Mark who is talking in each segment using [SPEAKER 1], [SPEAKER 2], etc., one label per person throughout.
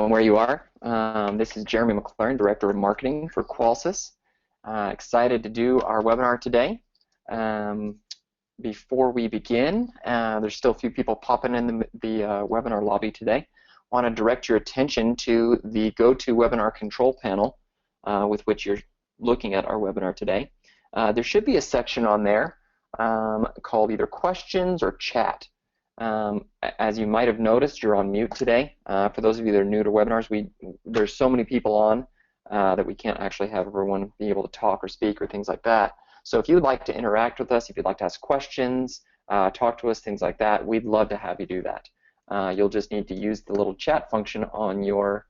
[SPEAKER 1] on where you are. This is Jeremy McLerran, Director of Marketing for Qolsys. Excited to do our webinar today. Before we begin, there's still a few people popping in the webinar lobby today. I want to direct your attention to the GoToWebinar control panel with which you're looking at our webinar today. There should be a section on there called either questions or chat. As you might have noticed, you're on mute today. For those of you that are new to webinars, there's so many people on that we can't actually have everyone be able to talk or speak or things like that. So if you would like to interact with us, if you'd like to ask questions, talk to us, things like that, we'd love to have you do that. You'll just need to use the little chat function on your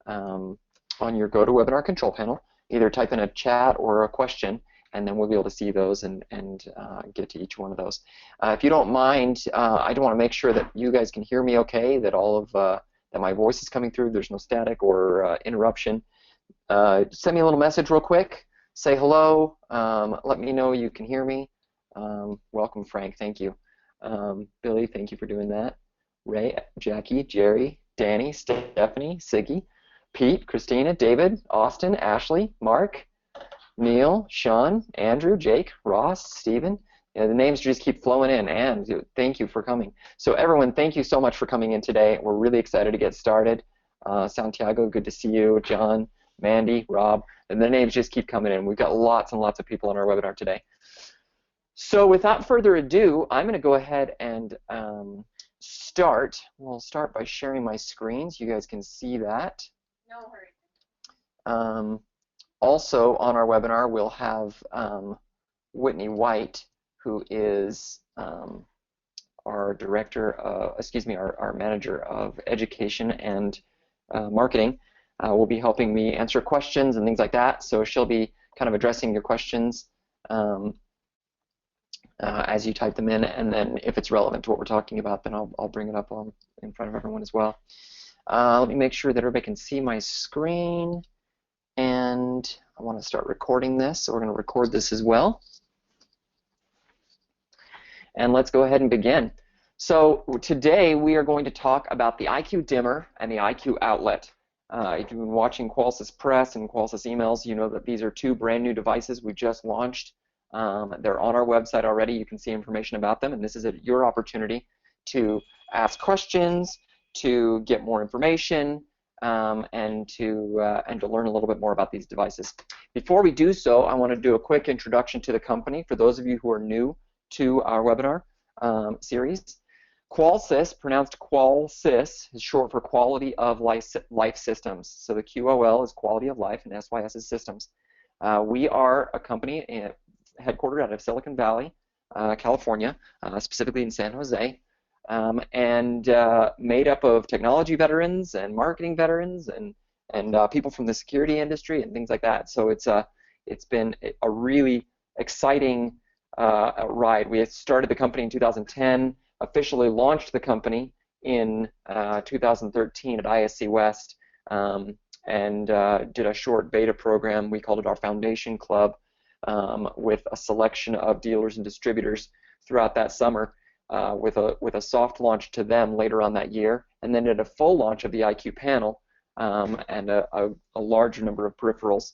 [SPEAKER 1] GoToWebinar control panel. Either type in a chat or a question, and then we'll be able to see those and get to each one of those. If you don't mind, I do want to make sure that you guys can hear me okay, that that my voice is coming through, there's no static or interruption. Send me a little message real quick, say hello, let me know you can hear me. Welcome, Frank, thank you. Billy, thank you for doing that. Ray, Jackie, Jerry, Danny, Stephanie, Siggy, Pete, Christina, David, Austin, Ashley, Mark, Neil, Sean, Andrew, Jake, Ross, Stephen. The names just keep flowing in, and thank you for coming. So everyone, thank you so much for coming in today. We're really excited to get started. Santiago, good to see you. John, Mandy, Rob, and the names just keep coming in. We've got lots and lots of people on our webinar today. So without further ado, I'm going to go ahead and start. We'll start by sharing my screen so you guys can see that.
[SPEAKER 2] No hurry.
[SPEAKER 1] Also on our webinar, we'll have Whitney White, who is our director, our manager of education and marketing, will be helping me answer questions and things like that. So she'll be kind of addressing your questions as you type them in, and then if it's relevant to what we're talking about, then I'll bring it up in front of everyone as well. Let me make sure that everybody can see my screen. And I want to start recording this, so we're going to record this as well. And let's go ahead and begin. So today we are going to talk about the IQ dimmer and the IQ outlet. If you've been watching Qolsys Press and Qolsys emails, you know that these are two brand new devices we just launched. They're on our website already. You can see information about them, and this is your opportunity to ask questions, to get more information, and to learn a little bit more about these devices. Before we do so, I want to do a quick introduction to the company for those of you who are new to our webinar series. Qolsys, pronounced Qolsys, is short for Quality of Life Systems. So the QOL is Quality of Life, and SYS is Systems. We are a company headquartered out of Silicon Valley, California, specifically in San Jose. And made up of technology veterans and marketing veterans and people from the security industry and things like that. So it's been a really exciting ride. We started the company in 2010, officially launched the company in 2013 at ISC West, and did a short beta program. We called it our Foundation Club, with a selection of dealers and distributors throughout that summer. With a soft launch to them later on that year, and then did a full launch of the IQ panel and a larger number of peripherals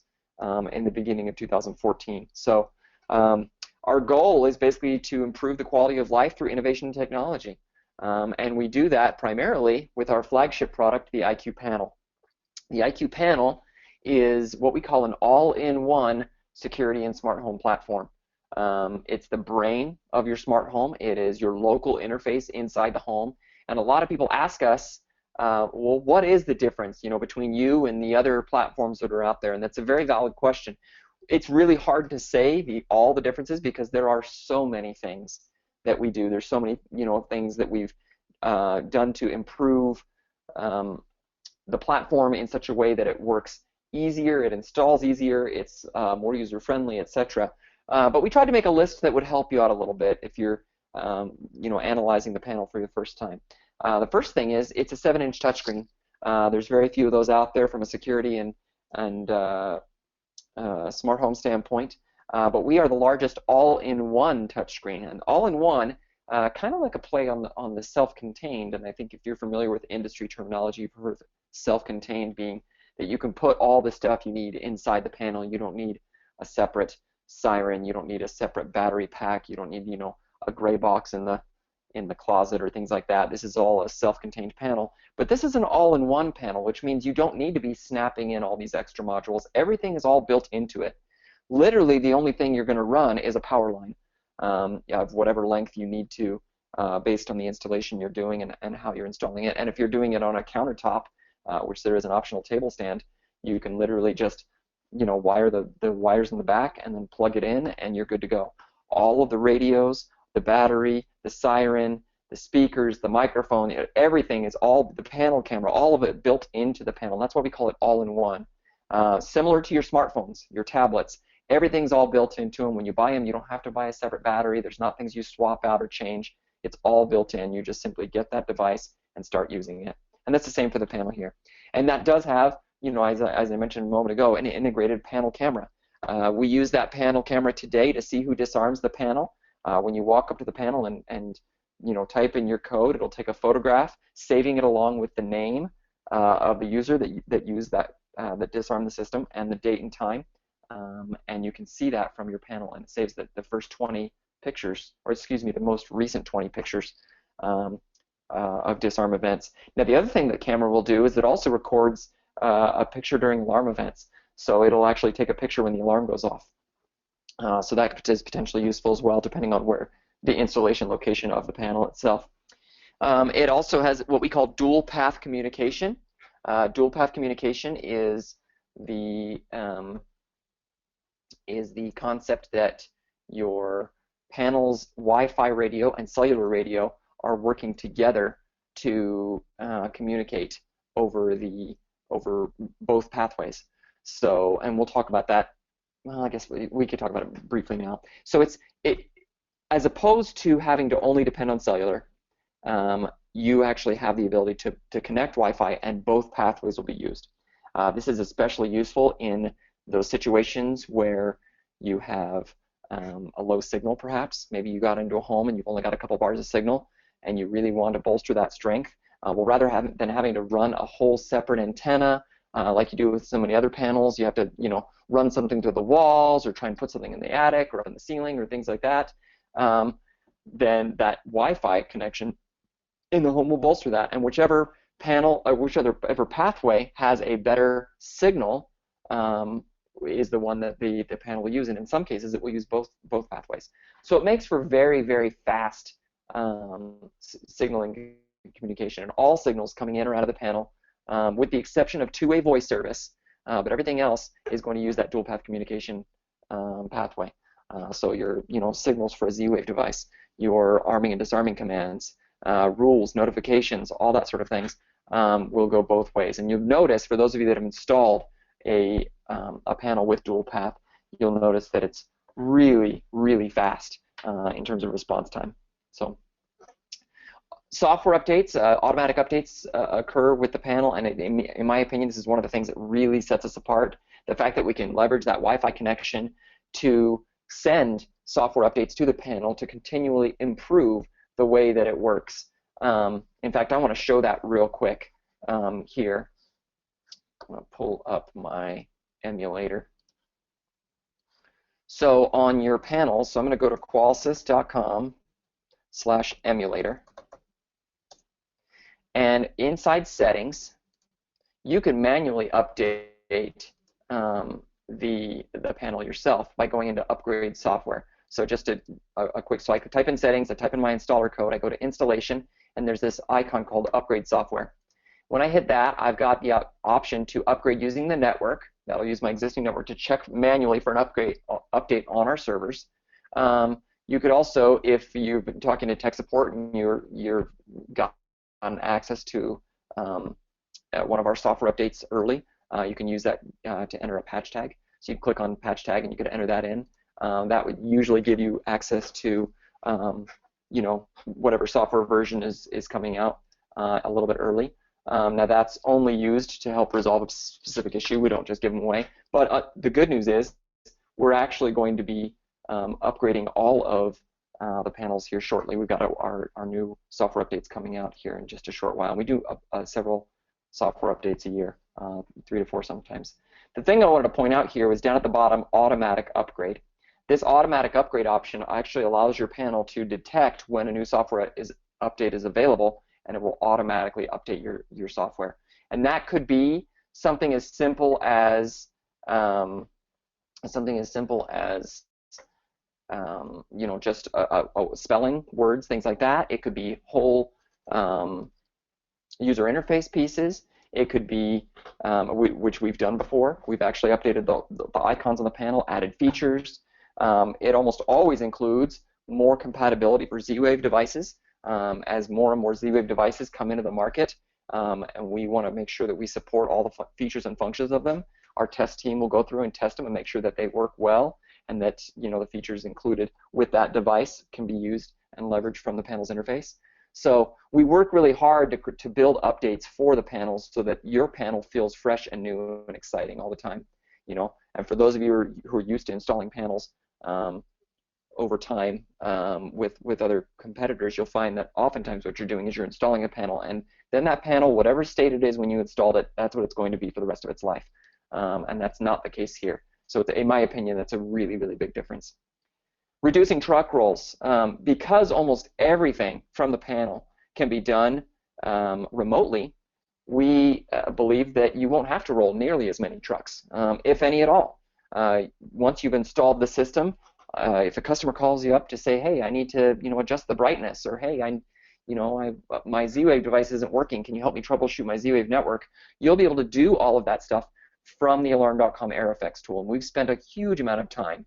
[SPEAKER 1] in the beginning of 2014. So our goal is basically to improve the quality of life through innovation and technology, and we do that primarily with our flagship product, the IQ panel. The IQ panel is what we call an all-in-one security and smart home platform. It's the brain of your smart home. It is your local interface inside the home. And a lot of people ask us, well, what is the difference, between you and the other platforms that are out there? And that's a very valid question. It's really hard to say all the differences because there are so many things that we do. There's so many, things that we've done to improve the platform in such a way that it works easier, it installs easier, it's more user-friendly, etc. But we tried to make a list that would help you out a little bit if you're, analyzing the panel for the first time. The first thing is it's a 7-inch touchscreen. There's very few of those out there from a security and smart home standpoint. But we are the largest all-in-one touchscreen, and all-in-one, kind of like a play on the self-contained. And I think if you're familiar with industry terminology, you've self-contained being that you can put all the stuff you need inside the panel. You don't need a separate siren. You don't need a separate battery pack. You don't need, a gray box in the closet or things like that. This is all a self-contained panel. But this is an all-in-one panel, which means you don't need to be snapping in all these extra modules. Everything is all built into it. Literally, the only thing you're going to run is a power line of whatever length you need to, based on the installation you're doing and how you're installing it. And if you're doing it on a countertop, which there is an optional table stand, you can literally just wire the wires in the back and then plug it in, and you're good to go. All of the radios, the battery, the siren, the speakers, the microphone, everything is all the panel camera, all of it built into the panel. That's why we call it all-in-one. Similar to your smartphones, your tablets, everything's all built into them. When you buy them, you don't have to buy a separate battery. There's not things you swap out or change. It's all built in. You just simply get that device and start using it. And that's the same for the panel here. And that does have, as I mentioned a moment ago, an integrated panel camera. We use that panel camera today to see who disarms the panel. When you walk up to the panel and type in your code, it'll take a photograph, saving it along with the name of the user that used that disarmed the system and the date and time. And you can see that from your panel, and it saves the first 20 pictures, or excuse me, the most recent 20 pictures of disarm events. Now, the other thing that camera will do is it also records a picture during alarm events. So it'll actually take a picture when the alarm goes off. So that is potentially useful as well, depending on where the installation location of the panel itself. It also has what we call dual path communication. Dual path communication is the concept that your panel's Wi-Fi radio and cellular radio are working together to communicate over both pathways. So, and we'll talk about that. Well, I guess we could talk about it briefly now. So as opposed to having to only depend on cellular, you actually have the ability to connect Wi-Fi, and both pathways will be used. This is especially useful in those situations where you have a low signal, perhaps. Maybe you got into a home and you've only got a couple bars of signal, and you really want to bolster that strength. Well, rather than having to run a whole separate antenna, like you do with so many other panels, you have to, run something through the walls or try and put something in the attic or on the ceiling or things like that. Then that Wi-Fi connection in the home will bolster that, and whichever panel or whichever pathway has a better signal is the one that the panel will use, and in some cases it will use both pathways. So it makes for very, very fast signaling communication, and all signals coming in or out of the panel, with the exception of two-way voice service, but everything else is going to use that dual path communication pathway. So your signals for a Z-Wave device, your arming and disarming commands, rules, notifications, all that sort of things will go both ways. And you'll notice, for those of you that have installed a panel with dual path, you'll notice that it's really, really fast in terms of response time. So software updates, automatic updates occur with the panel, and in my opinion, this is one of the things that really sets us apart. The fact that we can leverage that Wi-Fi connection to send software updates to the panel to continually improve the way that it works. In fact, I want to show that real quick here. I'm going to pull up my emulator. So on your panel, so I'm going to go to qolsys.com/emulator. And inside settings, you can manually update the panel yourself by going into upgrade software. So just a quick, so I could type in settings, I type in my installer code, I go to installation, and there's this icon called upgrade software. When I hit that, I've got the option to upgrade using the network. That'll use my existing network to check manually for an update on our servers. You could also, if you've been talking to tech support and you're got access to one of our software updates early, you can use that to enter a patch tag. So you click on patch tag and you could enter that in. That would usually give you access to whatever software version is coming out a little bit early. Now that's only used to help resolve a specific issue. We don't just give them away. But the good news is we're actually going to be upgrading all of the panels here shortly. We've got our new software updates coming out here in just a short while. And we do several software updates a year, 3 to 4 sometimes. The thing I wanted to point out here was down at the bottom, automatic upgrade. This automatic upgrade option actually allows your panel to detect when a new software update is available, and it will automatically update your software. And that could be something as simple as just spelling words, things like that. It could be whole user interface pieces. It could be, which we've done before. We've actually updated the icons on the panel, added features. It almost always includes more compatibility for Z-Wave devices. As more and more Z-Wave devices come into the market, and we want to make sure that we support all the features and functions of them, our test team will go through and test them and make sure that they work well, and that the features included with that device can be used and leveraged from the panel's interface. So we work really hard to build updates for the panels so that your panel feels fresh and new and exciting all the time. And for those of you who are used to installing panels over time with other competitors, you'll find that oftentimes what you're doing is you're installing a panel, and then that panel, whatever state it is when you installed it, that's what it's going to be for the rest of its life. And that's not the case here. So in my opinion, that's a really, really big difference. Reducing truck rolls. Because almost everything from the panel can be done remotely, we believe that you won't have to roll nearly as many trucks, if any at all. Once you've installed the system, if a customer calls you up to say, hey, I need to adjust the brightness, or hey, my Z-Wave device isn't working, can you help me troubleshoot my Z-Wave network? You'll be able to do all of that stuff from the Alarm.com AirFX tool. And we've spent a huge amount of time,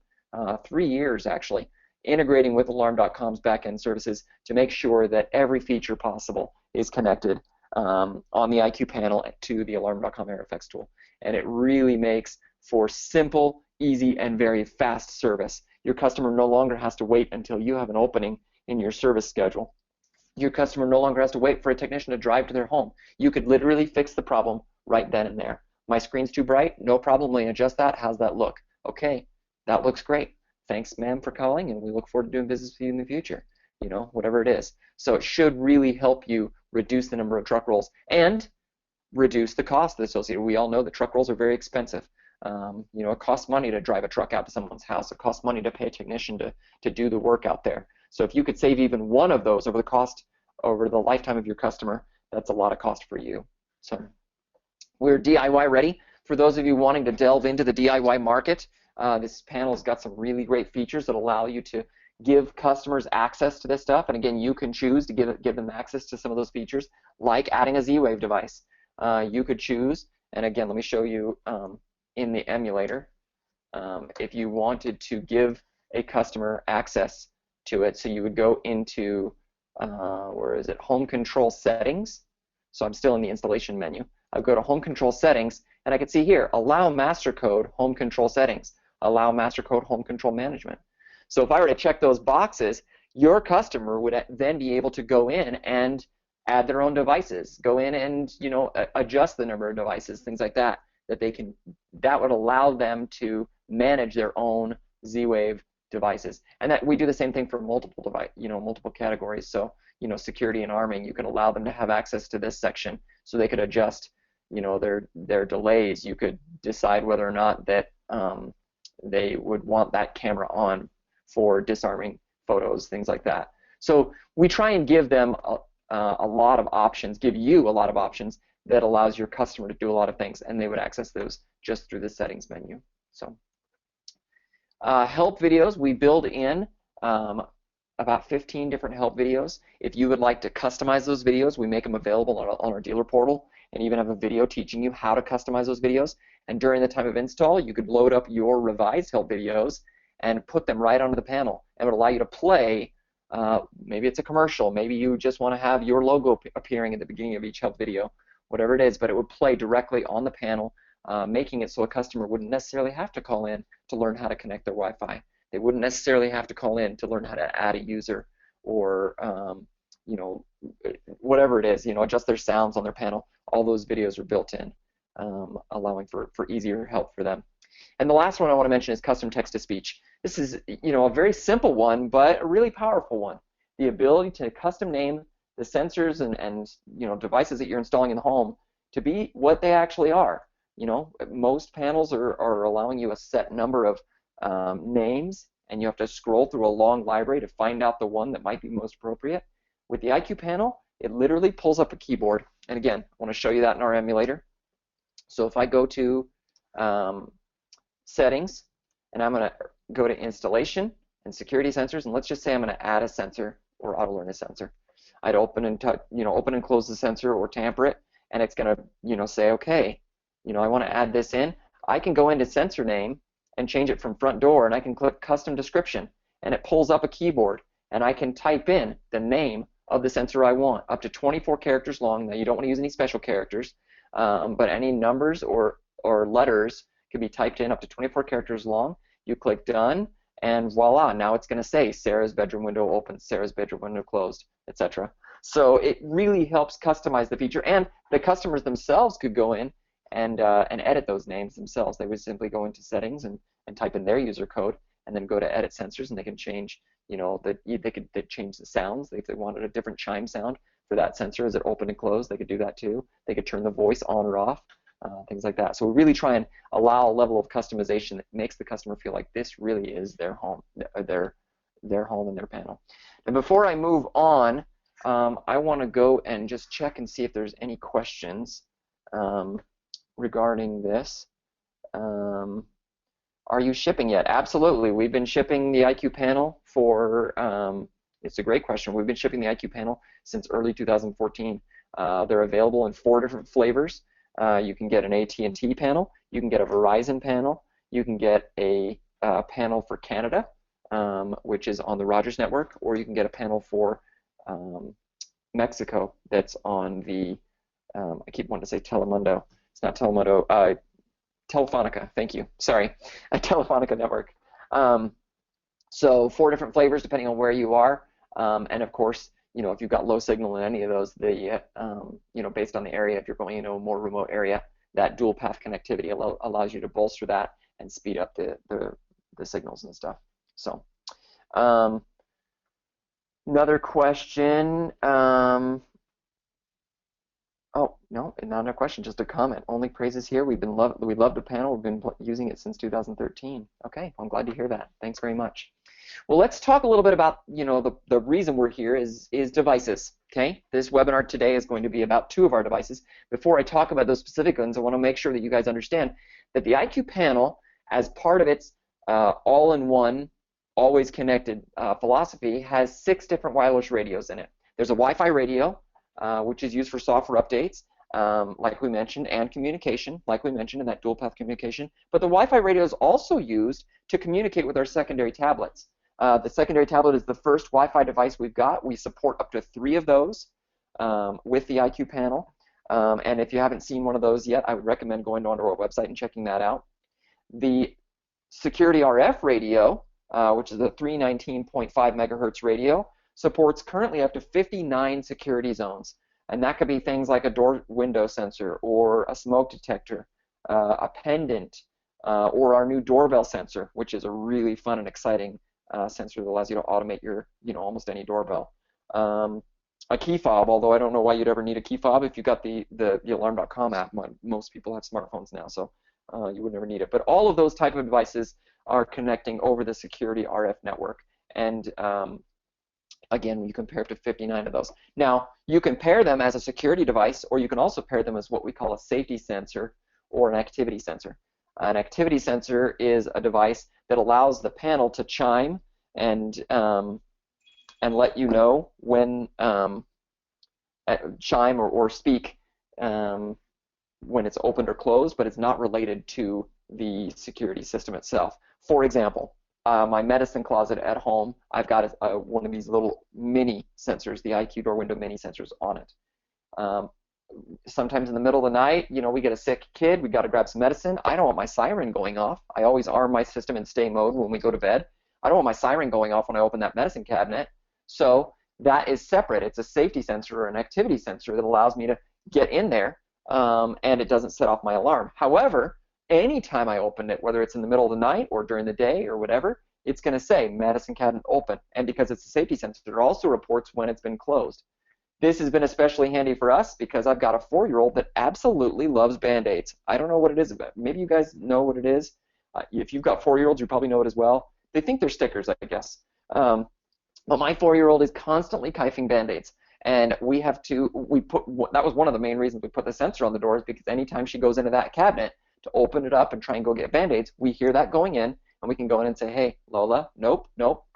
[SPEAKER 1] 3 years actually, integrating with Alarm.com's backend services to make sure that every feature possible is connected on the IQ panel to the Alarm.com AirFX tool. And it really makes for simple, easy, and very fast service. Your customer no longer has to wait until you have an opening in your service schedule. Your customer no longer has to wait for a technician to drive to their home. You could literally fix the problem right then and there. My screen's too bright, no problem, let me adjust that. How's that look? Okay, that looks great. Thanks, ma'am, for calling, and we look forward to doing business with you in the future. Whatever it is. So it should really help you reduce the number of truck rolls and reduce the cost associated. We all know that truck rolls are very expensive. It costs money to drive a truck out to someone's house. It costs money to pay a technician to do the work out there. So if you could save even one of those over the lifetime of your customer, that's a lot of cost for you. So we're DIY ready. For those of you wanting to delve into the DIY market, this panel's got some really great features that allow you to give customers access to this stuff. And again, you can choose to give them access to some of those features, like adding a Z-Wave device. You could choose, and again, let me show you in the emulator, if you wanted to give a customer access to it. So you would go into, where is it, Home Control Settings. So I'm still in the installation menu. I'll go to Home Control Settings, and I can see here, Allow Master Code Home Control Settings, Allow Master Code Home Control Management. So if I were to check those boxes, your customer would then be able to go in and add their own devices, go in and adjust the number of devices, things like that. That would allow them to manage their own Z-Wave devices, and that we do the same thing for multiple categories. So security and arming, you can allow them to have access to this section, so they could adjust their delays. You could decide whether or not that they would want that camera on for disarming photos, things like that. So we try and give them a lot of options, give you a lot of options that allows your customer to do a lot of things, and they would access those just through the settings menu. So help videos, we build in about 15 different help videos. If you would like to customize those videos, we make them available on our dealer portal, and even have a video teaching you how to customize those videos. And during the time of install, you could load up your revised help videos and put them right onto the panel. It would allow you to play, maybe it's a commercial, maybe you just want to have your logo appearing at the beginning of each help video, whatever it is, but it would play directly on the panel, making it so a customer wouldn't necessarily have to call in to learn how to connect their Wi-Fi. They wouldn't necessarily have to call in to learn how to add a user, or whatever it is, adjust their sounds on their panel. All those videos are built in, allowing for easier help for them. And the last one I want to mention is custom text-to-speech. This is a very simple one, but a really powerful one. The ability to custom name the sensors and devices that you're installing in the home to be what they actually are. You know, most panels are allowing you a set number of names, and you have to scroll through a long library to find out the one that might be most appropriate. With the IQ panel, it literally pulls up a keyboard. And again, I want to show you that in our emulator. So if I go to settings, and I'm going to go to installation and security sensors, and let's just say I'm going to add a sensor or auto learn a sensor. I'd open and open and close the sensor or tamper it, and it's going to say, okay, I want to add this in. I can go into sensor name and change it from front door, and I can click custom description, and it pulls up a keyboard, and I can type in the name of the sensor I want, up to 24 characters long. Now you don't want to use any special characters, but any numbers or letters can be typed in up to 24 characters long. You click done, and voila, now it's going to say Sarah's bedroom window open, Sarah's bedroom window closed, etc. So it really helps customize the feature, and the customers themselves could go in and edit those names themselves. They would simply go into settings and type in their user code, and then go to edit sensors, and they can change, they could change the sounds. If they wanted a different chime sound for that sensor as it opened and closed, they could do that too. They could turn the voice on or off, things like that. So we really try and allow a level of customization that makes the customer feel like this really is their home, their home and their panel. And before I move on, I want to go and just check and see if there's any questions regarding this. Are you shipping yet? Absolutely. We've been shipping the IQ panel for, it's a great question. We've been shipping the IQ panel since early 2014. They're available in 4 different flavors. You can get an AT&T panel, you can get a Verizon panel, you can get a panel for Canada, which is on the Rogers network, or you can get a panel for Mexico that's on the, I keep wanting to say Telemundo. It's not Telemundo, Telefonica, thank you. Sorry, a Telefonica network. So 4 different flavors depending on where you are, and of course, if you've got low signal in any of those, based on the area, if you're going into a more remote area, that dual path connectivity allows you to bolster that and speed up the signals and stuff. So, another question. Oh no, not a question, just a comment. Only praises here. We love the panel. We've been using it since 2013. Okay, I'm glad to hear that. Thanks very much. Well, let's talk a little bit about, the reason we're here is devices. Okay, this webinar today is going to be about 2 of our devices. Before I talk about those specific ones, I want to make sure that you guys understand that the IQ panel, as part of its all-in-one, always connected philosophy, has 6 different wireless radios in it. There's a Wi-Fi radio, which is used for software updates, like we mentioned, and communication, like we mentioned in that dual path communication. But the Wi-Fi radio is also used to communicate with our secondary tablets. The secondary tablet is the first Wi-Fi device we've got. We support up to 3 of those with the IQ panel. And if you haven't seen one of those yet, I would recommend going onto our website and checking that out. The security RF radio, which is a 319.5 megahertz radio, supports currently up to 59 security zones. And that could be things like a door window sensor, or a smoke detector, a pendant, or our new doorbell sensor, which is a really fun and exciting sensor that allows you to automate your, almost any doorbell. A key fob, although I don't know why you'd ever need a key fob if you got the alarm.com app. Most people have smartphones now, so you would never need it. But all of those type of devices are connecting over the security RF network. And again, you can pair up to 59 of those. Now, you can pair them as a security device, or you can also pair them as what we call a safety sensor or an activity sensor. An activity sensor is a device that allows the panel to chime and let you know when chime or speak when it's opened or closed, but it's not related to the security system itself. For example, my medicine closet at home, I've got one of these little mini sensors, the IQ door window mini sensors on it. Sometimes in the middle of the night, we get a sick kid, we got to grab some medicine. I don't want my siren going off. I always arm my system in stay mode when we go to bed. I don't want my siren going off when I open that medicine cabinet. So that is separate. It's a safety sensor or an activity sensor that allows me to get in there and it doesn't set off my alarm. However, anytime I open it, whether it's in the middle of the night or during the day or whatever, it's going to say medicine cabinet open. And because it's a safety sensor, it also reports when it's been closed. This has been especially handy for us because I've got a 4-year-old that absolutely loves Band-Aids. I don't know what it is about. Maybe you guys know what it is. If you've got 4-year-olds, you probably know it as well. They think they're stickers, I guess. But my 4-year-old is constantly kifing Band-Aids. And that was one of the main reasons we put the sensor on the doors, because anytime she goes into that cabinet to open it up and try and go get Band-Aids, we hear that going in, and we can go in and say, hey, Lola, nope,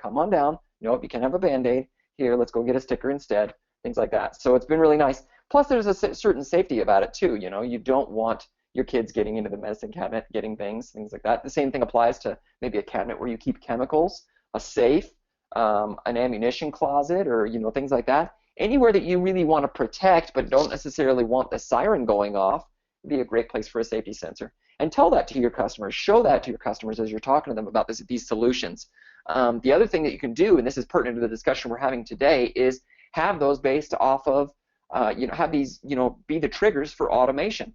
[SPEAKER 1] come on down. Nope, you can't have a Band-Aid. Here, let's go get a sticker instead. Things like that. So it's been really nice. Plus, there's a certain safety about it too. You know, you don't want your kids getting into the medicine cabinet, getting things like that. The same thing applies to maybe a cabinet where you keep chemicals, a safe, an ammunition closet, or things like that. Anywhere that you really want to protect but don't necessarily want the siren going off would be a great place for a safety sensor. And tell that to your customers. Show that to your customers as you're talking to them about these solutions. The other thing that you can do, and this is pertinent to the discussion we're having today, is have those based off of, have these, be the triggers for automation.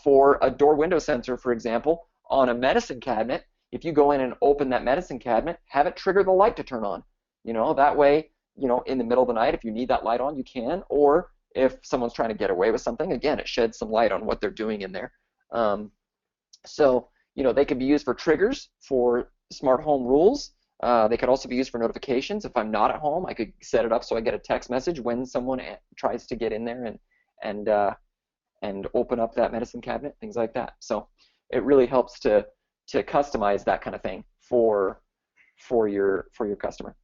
[SPEAKER 1] For a door window sensor, for example, on a medicine cabinet, if you go in and open that medicine cabinet, have it trigger the light to turn on. That way, in the middle of the night, if you need that light on, you can. Or if someone's trying to get away with something, again, it sheds some light on what they're doing in there. So, they can be used for triggers for smart home rules. They could also be used for notifications. If I'm not at home, I could set it up so I get a text message when someone tries to get in there and open up that medicine cabinet, things like that. So it really helps to customize that kind of thing for your customer.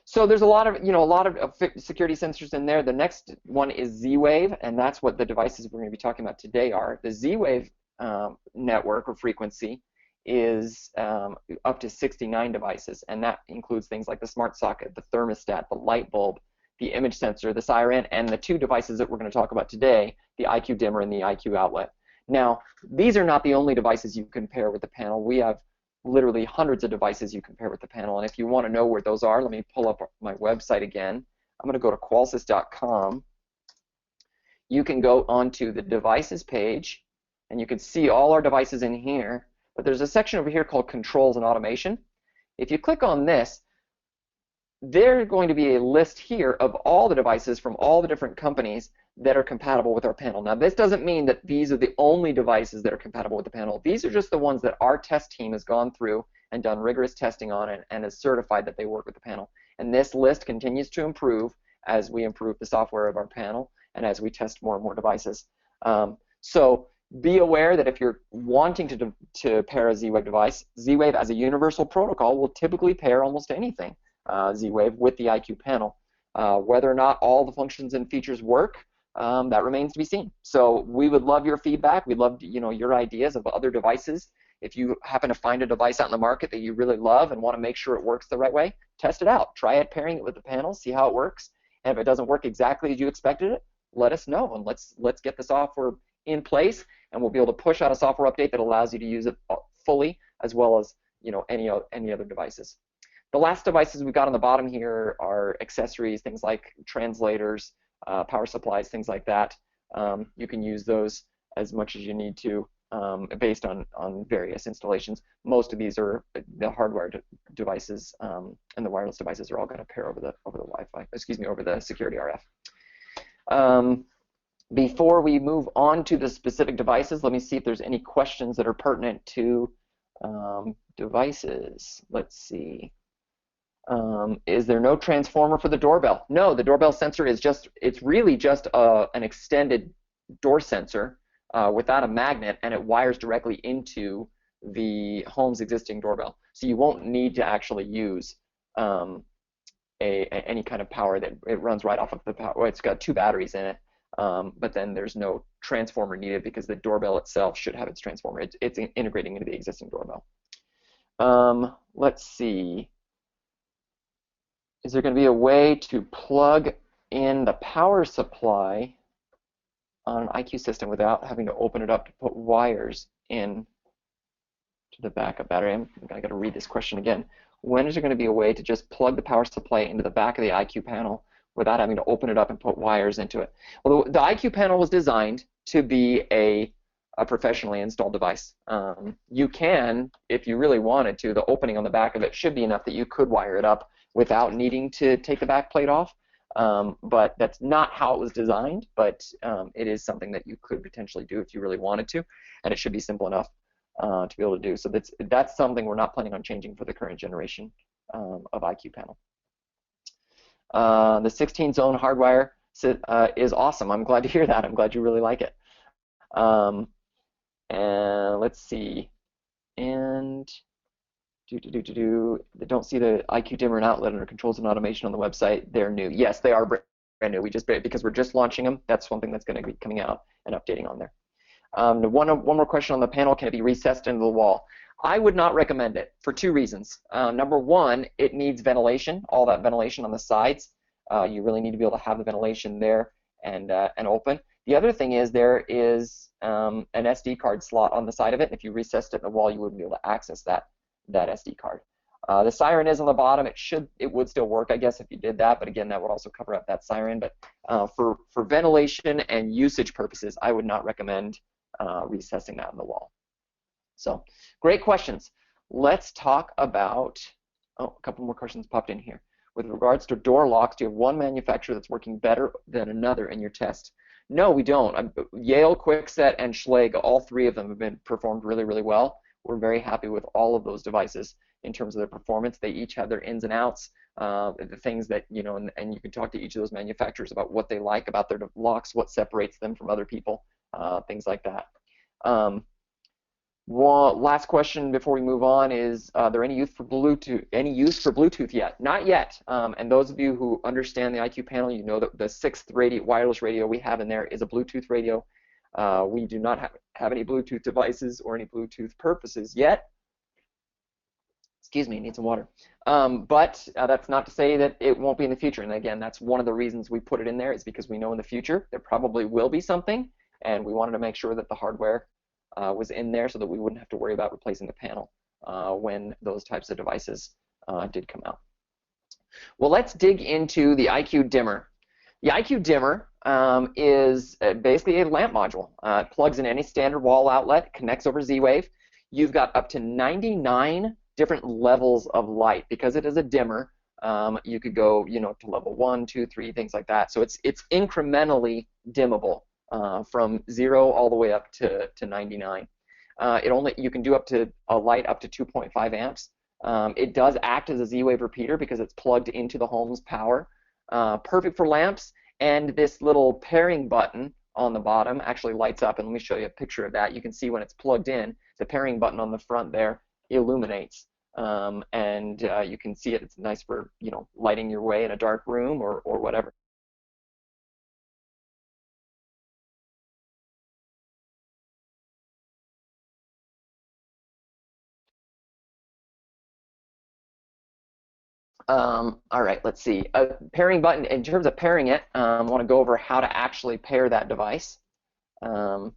[SPEAKER 1] So there's a lot of security sensors in there. The next one is Z-Wave, and that's what the devices we're going to be talking about today are. The Z-Wave network or frequency is up to 69 devices, and that includes things like the smart socket, the thermostat, the light bulb, the image sensor, the siren, and the two devices that we're going to talk about today, the IQ dimmer and the IQ outlet. Now, these are not the only devices you can pair with the panel. We have literally hundreds of devices you can pair with the panel, and if you want to know where those are, let me pull up my website again. I'm going to go to Qolsys.com. You can go onto the devices page, and you can see all our devices in here, but there's a section over here called Controls and Automation. If you click on this, there's going to be a list here of all the devices from all the different companies that are compatible with our panel. Now, this doesn't mean that these are the only devices that are compatible with the panel. These are just the ones that our test team has gone through and done rigorous testing on and is certified that they work with the panel. And this list continues to improve as we improve the software of our panel and as we test more and more devices. So be aware that if you're wanting to pair a Z-Wave device, Z-Wave as a universal protocol will typically pair almost anything Z-Wave with the IQ panel. Whether or not all the functions and features work, that remains to be seen. So we would love your feedback. We'd love your ideas of other devices. If you happen to find a device out in the market that you really love and want to make sure it works the right way, test it out. Try it pairing it with the panel, see how it works. And if it doesn't work exactly as you expected it, let us know, and let's get the software in place, and we'll be able to push out a software update that allows you to use it fully, as well as any other devices. The last devices we've got on the bottom here are accessories, things like translators, power supplies, things like that. You can use those as much as you need to based on various installations. Most of these are the hardwired devices, and the wireless devices are all going to pair over the Wi-Fi. Excuse me, over the security RF. Before we move on to the specific devices, let me see if there's any questions that are pertinent to devices. Let's see. Is there no transformer for the doorbell? No, the doorbell sensor is it's really just an extended door sensor without a magnet, and it wires directly into the home's existing doorbell. So you won't need to actually use any kind of power. That it runs right off of the power. Well, it's got 2 batteries in it, but then there's no transformer needed because the doorbell itself should have its transformer. It's integrating into the existing doorbell. Let's see. Is there going to be a way to plug in the power supply on an IQ system without having to open it up to put wires in to the backup battery? I'm going to read this question again. When is there going to be a way to just plug the power supply into the back of the IQ panel without having to open it up and put wires into it? Well, the IQ panel was designed to be a professionally installed device. You can, if you really wanted to, the opening on the back of it should be enough that you could wire it up without needing to take the back plate off. But that's not how it was designed, but it is something that you could potentially do if you really wanted to, and it should be simple enough to be able to do. So that's something we're not planning on changing for the current generation of IQ panel. The 16-zone hardwire is awesome. I'm glad to hear that. I'm glad you really like it. And let's see. And they don't see the IQ dimmer and outlet under controls and automation on the website. They're new. Yes, they are brand new. Because we're just launching them. That's one thing that's going to be coming out and updating on there. One more question on the panel. Can it be recessed into the wall? I would not recommend it for two reasons. Number one, it needs ventilation, all that ventilation on the sides. You really need to be able to have the ventilation there and open. The other thing is there is an SD card slot on the side of it. And if you recessed it in the wall, you wouldn't be able to access that SD card. The siren is on the bottom. It would still work, I guess, if you did that. But again, that would also cover up that siren. But for ventilation and usage purposes, I would not recommend recessing that in the wall. So great questions. Let's talk about, a couple more questions popped in here. With regards to door locks, do you have one manufacturer that's working better than another in your test? No, we don't. Yale, Kwikset, and Schlage, all three of them have been performed really, really well. We're very happy with all of those devices in terms of their performance. They each have their ins and outs, the things that, and you can talk to each of those manufacturers about what they like about their locks, what separates them from other people, things like that. Last question before we move on is, are there any use for Bluetooth yet? Not yet. And those of you who understand the IQ panel, you know that the 6th wireless radio we have in there is a Bluetooth radio. We do not have any Bluetooth devices or any Bluetooth purposes yet. Excuse me, I need some water. But that's not to say that it won't be in the future. And again, that's one of the reasons we put it in there, is because we know in the future there probably will be something, and we wanted to make sure that the hardware was in there so that we wouldn't have to worry about replacing the panel when those types of devices did come out. Well, let's dig into the IQ dimmer. The IQ dimmer is basically a lamp module. It plugs in any standard wall outlet, connects over Z-Wave. You've got up to 99 different levels of light. Because it is a dimmer, you could go to level 1, 2, 3, things like that. So it's incrementally dimmable. From 0 all the way up to 99. You can do up to a light up to 2.5 amps. It does act as a Z-Wave repeater because it's plugged into the home's power. Perfect for lamps, and this little pairing button on the bottom actually lights up, and let me show you a picture of that. You can see when it's plugged in, the pairing button on the front there illuminates, and you can see it. It's nice for lighting your way in a dark room or whatever. All right, let's see. A pairing button, in terms of pairing it, I want to go over how to actually pair that device. Hold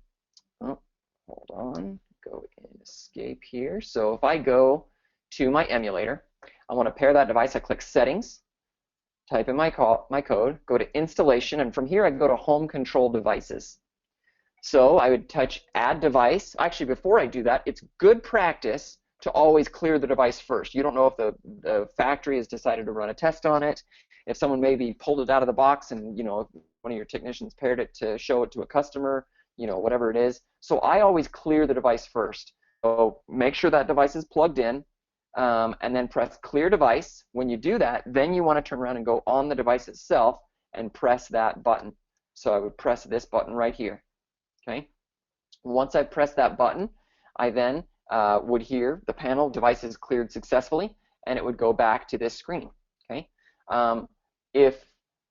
[SPEAKER 1] on, go in escape here. So if I go to my emulator, I want to pair that device. I click Settings, type in my code, go to Installation, and from here I can go to Home Control Devices. So I would touch Add Device. Actually, before I do that, it's good practice to always clear the device first. You don't know if the factory has decided to run a test on it, if someone maybe pulled it out of the box and one of your technicians paired it to show it to a customer, whatever it is. So I always clear the device first. So make sure that device is plugged in, and then press Clear Device. When you do that, then you want to turn around and go on the device itself and press that button. So I would press this button right here. Okay. Once I press that button, I then would hear the panel device is cleared successfully, and it would go back to this screen. Okay. If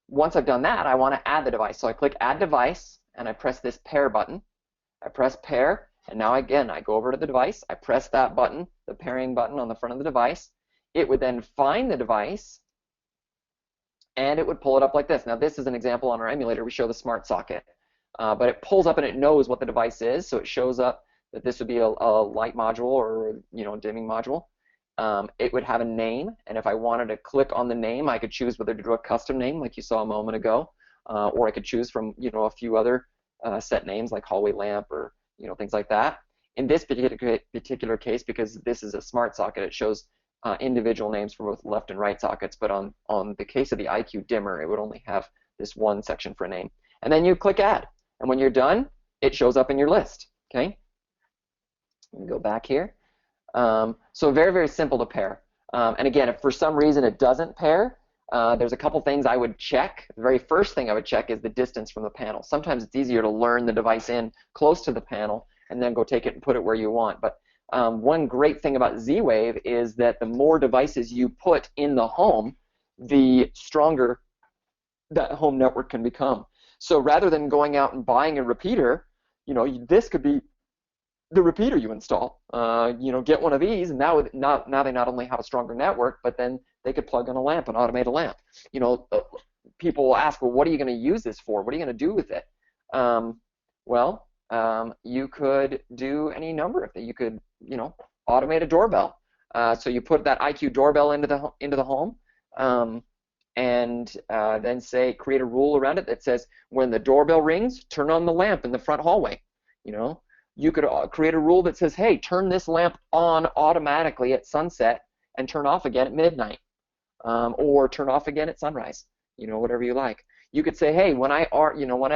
[SPEAKER 1] once I've done that, I want to add the device. So I click Add Device, and I press this Pair button. I press Pair, and now again I go over to the device. I press that button, the pairing button on the front of the device. It would then find the device, and it would pull it up like this. Now this is an example on our emulator. We show the smart socket, but it pulls up and it knows what the device is, so it shows up that this would be a light module or dimming module. It would have a name, and if I wanted to click on the name, I could choose whether to do a custom name like you saw a moment ago, or I could choose from a few other set names like hallway lamp or things like that. In this particular case, because this is a smart socket, it shows individual names for both left and right sockets, but on the case of the IQ dimmer, it would only have this one section for a name. And then you click Add, and when you're done, it shows up in your list. Okay. Go back here. So very, very simple to pair. And again, if for some reason it doesn't pair, there's a couple things I would check. The very first thing I would check is the distance from the panel. Sometimes it's easier to learn the device in close to the panel and then go take it and put it where you want. But one great thing about Z-Wave is that the more devices you put in the home, the stronger that home network can become. So rather than going out and buying a repeater, this could be the repeater you install. Get one of these, and now they not only have a stronger network, but then they could plug in a lamp and automate a lamp. People will ask, well, what are you going to use this for? What are you going to do with it? You could do any number of things. You could, automate a doorbell. So you put that IQ doorbell into the home, and then say create a rule around it that says when the doorbell rings, turn on the lamp in the front hallway. You could create a rule that says, hey, turn this lamp on automatically at sunset and turn off again at midnight, or turn off again at sunrise. Whatever you like. You could say, hey, when I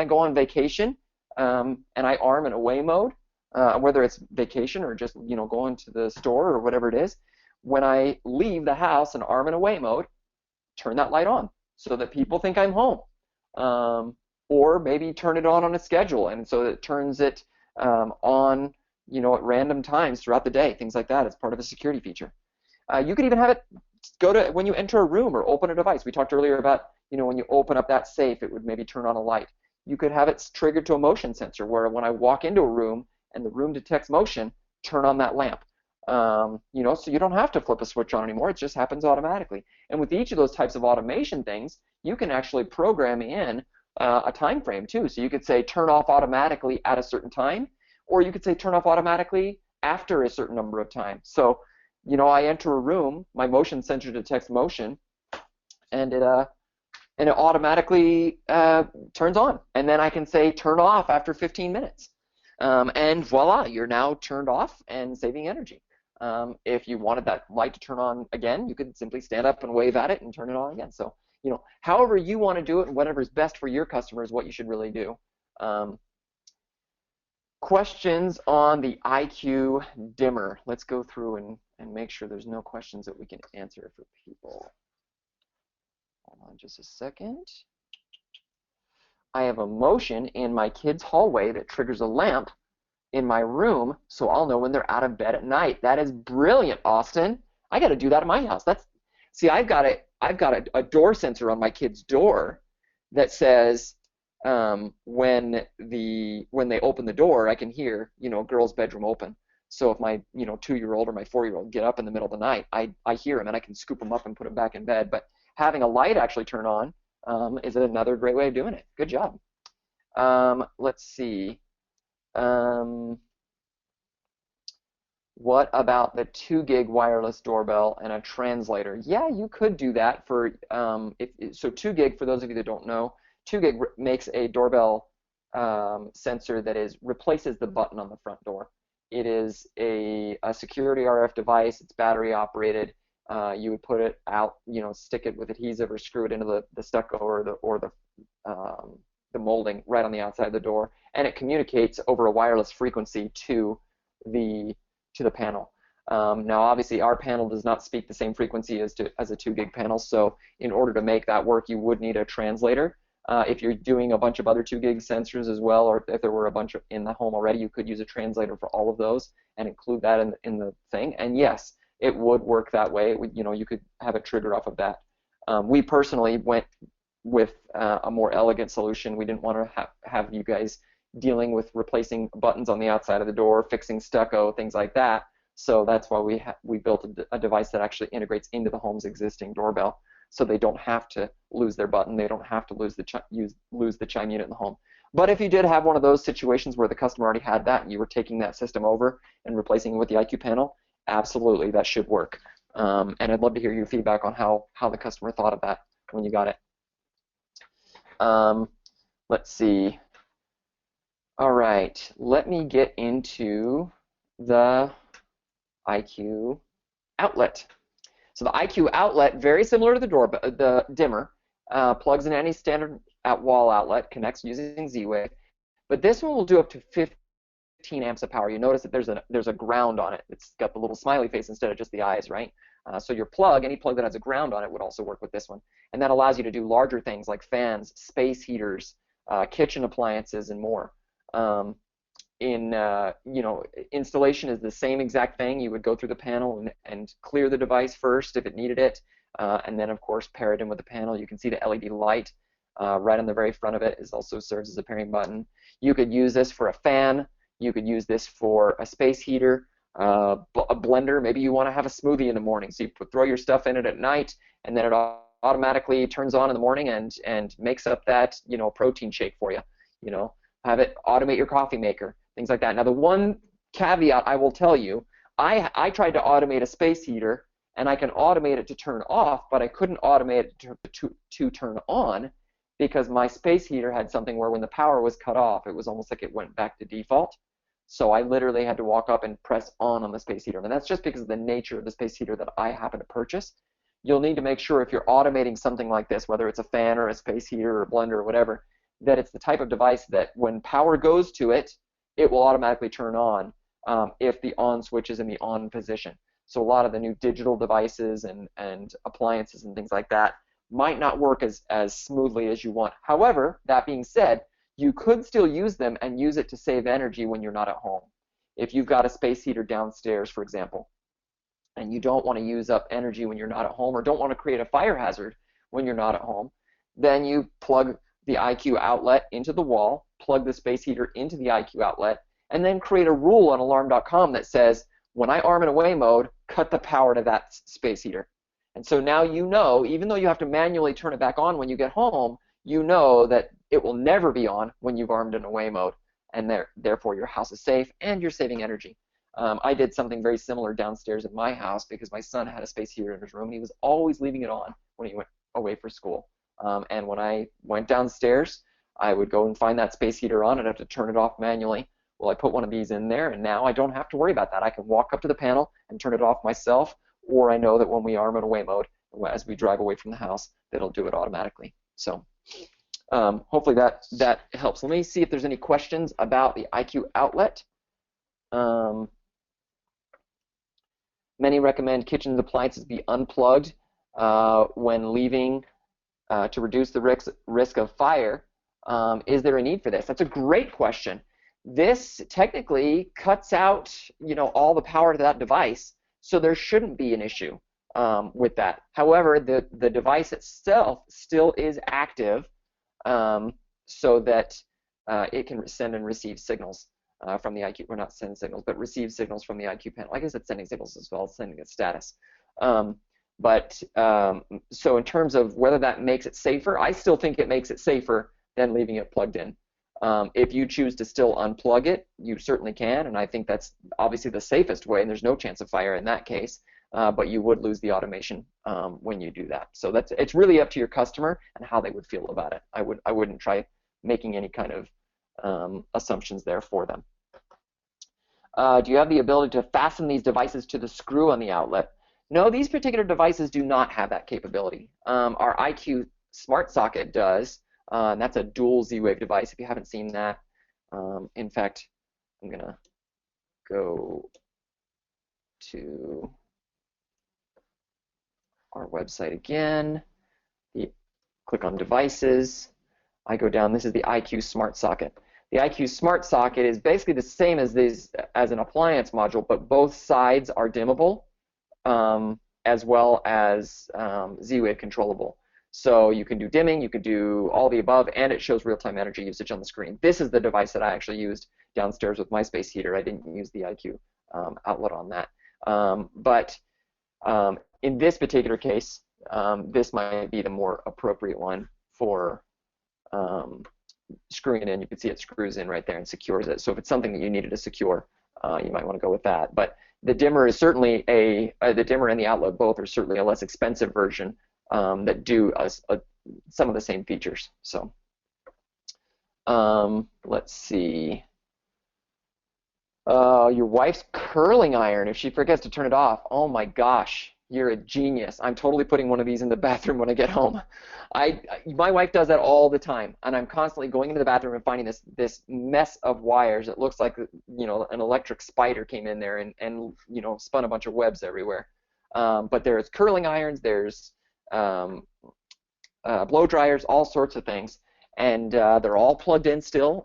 [SPEAKER 1] go on vacation and I arm in away mode, whether it's vacation or just going to the store or whatever it is, when I leave the house and arm in away mode, turn that light on so that people think I'm home, or maybe turn it on a schedule, and so it turns it on at random times throughout the day, things like that. It's part of a security feature. You could even have it go to when you enter a room or open a device. We talked earlier about when you open up that safe, it would maybe turn on a light. You could have it triggered to a motion sensor where when I walk into a room and the room detects motion, turn on that lamp. So you don't have to flip a switch on anymore. It just happens automatically. And with each of those types of automation things, you can actually program in a time frame too. So you could say turn off automatically at a certain time, or you could say turn off automatically after a certain number of times. So I enter a room, my motion sensor detects motion, and it automatically turns on, and then I can say turn off after 15 minutes, and voila, you're now turned off and saving energy. If you wanted that light to turn on again, you could simply stand up and wave at it and turn it on again. So however you want to do it and whatever is best for your customer is what you should really do. Questions on the IQ dimmer. Let's go through and make sure there's no questions that we can answer for people. Hold on just a second. I have a motion in my kid's hallway that triggers a lamp in my room, so I'll know when they're out of bed at night. That is brilliant, Austin. I got to do that at my house. See, I've got a door sensor on my kid's door that says when they open the door, I can hear girl's bedroom open. So if my 2-year-old or my 4-year-old get up in the middle of the night, I hear them and I can scoop them up and put them back in bed. But having a light actually turn on is another great way of doing it. Good job. Let's see. What about the 2 gig wireless doorbell and a translator? Yeah, you could do that for so 2 gig, for those of you that don't know, 2 gig makes a doorbell sensor that replaces the button on the front door. It is a security RF device. It's battery operated. You would put it out, stick it with adhesive or screw it into the stucco or the molding right on the outside of the door, and it communicates over a wireless frequency to the panel. Now, obviously, our panel does not speak the same frequency as a 2 gig panel, so in order to make that work, you would need a translator. If you're doing a bunch of other 2 gig sensors as well, or if there were a bunch in the home already, you could use a translator for all of those and include that in the thing. And yes, it would work that way. You could have it trigger off of that. We personally went with a more elegant solution. We didn't want to have you guys dealing with replacing buttons on the outside of the door, fixing stucco, things like that. So that's why we built a device that actually integrates into the home's existing doorbell, so they don't have to lose their button. They don't have to lose the chime unit in the home. But if you did have one of those situations where the customer already had that and you were taking that system over and replacing it with the IQ panel, absolutely, that should work. And I'd love to hear your feedback on how the customer thought of that when you got it. Let's see. All right, let me get into the IQ outlet. So the IQ outlet, very similar to the dimmer, plugs in any standard wall outlet, connects using Z-Wave, but this one will do up to 15 amps of power. You notice that there's a ground on it. It's got the little smiley face instead of just the eyes, right? So your plug, any plug that has a ground on it, would also work with this one, and that allows you to do larger things like fans, space heaters, kitchen appliances, and more. Installation is the same exact thing. You would go through the panel and clear the device first if it needed it, and then of course pair it in with the panel. You can see the LED light right on the very front of it also serves as a pairing button. You could use this for a fan. You could use this for a space heater, a blender. Maybe you want to have a smoothie in the morning, so you throw your stuff in it at night, and then it automatically turns on in the morning and makes up that protein shake for you. Have it automate your coffee maker, things like that. Now the one caveat I will tell you, I tried to automate a space heater, and I can automate it to turn off, but I couldn't automate it to turn on, because my space heater had something where when the power was cut off, it was almost like it went back to default. So I literally had to walk up and press on the space heater. And that's just because of the nature of the space heater that I happen to purchase. You'll need to make sure if you're automating something like this, whether it's a fan or a space heater or a blender or whatever, that it's the type of device that when power goes to it, it will automatically turn on if the on switch is in the on position. So a lot of the new digital devices and appliances and things like that might not work as smoothly as you want. However, that being said, you could still use them and use it to save energy when you're not at home. If you've got a space heater downstairs, for example, and you don't want to use up energy when you're not at home, or don't want to create a fire hazard when you're not at home, then you plug the IQ outlet into the wall, plug the space heater into the IQ outlet, and then create a rule on alarm.com that says, when I arm and away mode, cut the power to that space heater. And so now you know, even though you have to manually turn it back on when you get home, you know that it will never be on when you've armed and away mode, and therefore your house is safe and you're saving energy. I did something very similar downstairs at my house because my son had a space heater in his room, and he was always leaving it on when he went away for school. And when I went downstairs, I would go and find that space heater on, and I'd have to turn it off manually. Well, I put one of these in there, and now I don't have to worry about that. I can walk up to the panel and turn it off myself, or I know that when we arm and away mode, as we drive away from the house, that it'll do it automatically. So hopefully that helps. Let me see if there's any questions about the IQ outlet. Many recommend kitchen appliances be unplugged when leaving to reduce the risk of fire. Is there a need for this? That's a great question. This technically cuts out, all the power to that device, so there shouldn't be an issue with that. However, the device itself still is active, so that it can send and receive signals from the IQ. Well, not send signals, but receive signals from the IQ panel. I guess it's sending signals as well, sending a status. So in terms of whether that makes it safer, I still think it makes it safer than leaving it plugged in. If you choose to still unplug it, you certainly can, and I think that's obviously the safest way, and there's no chance of fire in that case, but you would lose the automation when you do that. So it's really up to your customer and how they would feel about it. I wouldn't try making any kind of assumptions there for them. Do you have the ability to fasten these devices to the screw on the outlet? No, these particular devices do not have that capability. Our IQ Smart Socket does, and that's a dual Z-Wave device if you haven't seen that. In fact, I'm going to go to our website again, click on Devices. I go down, this is the IQ Smart Socket. The IQ Smart Socket is basically the same as an appliance module, but both sides are dimmable, as well as Z-Wave controllable. So you can do dimming, you can do all the above, and it shows real-time energy usage on the screen. This is the device that I actually used downstairs with my space heater. I didn't use the IQ outlet on that. In this particular case, this might be the more appropriate one for screwing it in. You can see it screws in right there and secures it. So if it's something that you needed to secure, you might want to go with that. But the dimmer is certainly the dimmer and the outlet both are certainly a less expensive version that do some of the same features. So let's see. Your wife's curling iron, if she forgets to turn it off. Oh my gosh. You're a genius. I'm totally putting one of these in the bathroom when I get home. My wife does that all the time, and I'm constantly going into the bathroom and finding this mess of wires. It looks like, an electric spider came in there and spun a bunch of webs everywhere. But there's curling irons, there's blow dryers, all sorts of things, and they're all plugged in still.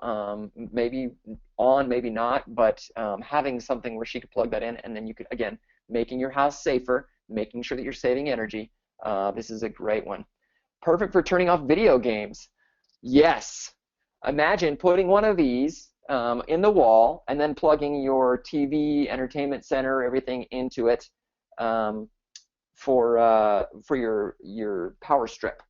[SPEAKER 1] Maybe on, maybe not, but having something where she could plug that in, and then you could, again, making your house safer, making sure that you're saving energy. This is a great one. Perfect for turning off video games. Yes. Imagine putting one of these in the wall and then plugging your TV, entertainment center, everything into it for your power strip.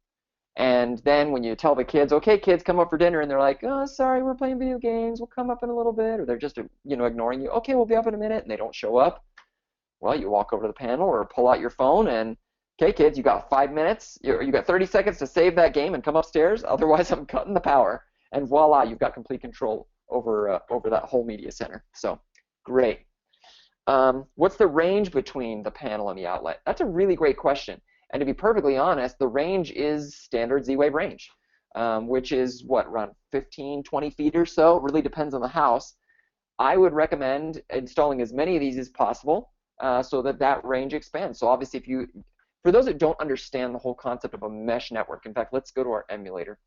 [SPEAKER 1] And then when you tell the kids, okay, kids, come up for dinner, and they're like, oh, sorry, we're playing video games, we'll come up in a little bit, or they're just ignoring you, okay, we'll be up in a minute, and they don't show up. Well, you walk over to the panel or pull out your phone and, okay, kids, you got 5 minutes, you got 30 seconds to save that game and come upstairs, otherwise I'm cutting the power. And voila, you've got complete control over that whole media center. So, great. What's the range between the panel and the outlet? That's a really great question. And to be perfectly honest, the range is standard Z-Wave range, which is, what, around 15, 20 feet or so. It really depends on the house. I would recommend installing as many of these as possible. So that range expands. So obviously, for those that don't understand the whole concept of a mesh network, in fact, let's go to our emulator.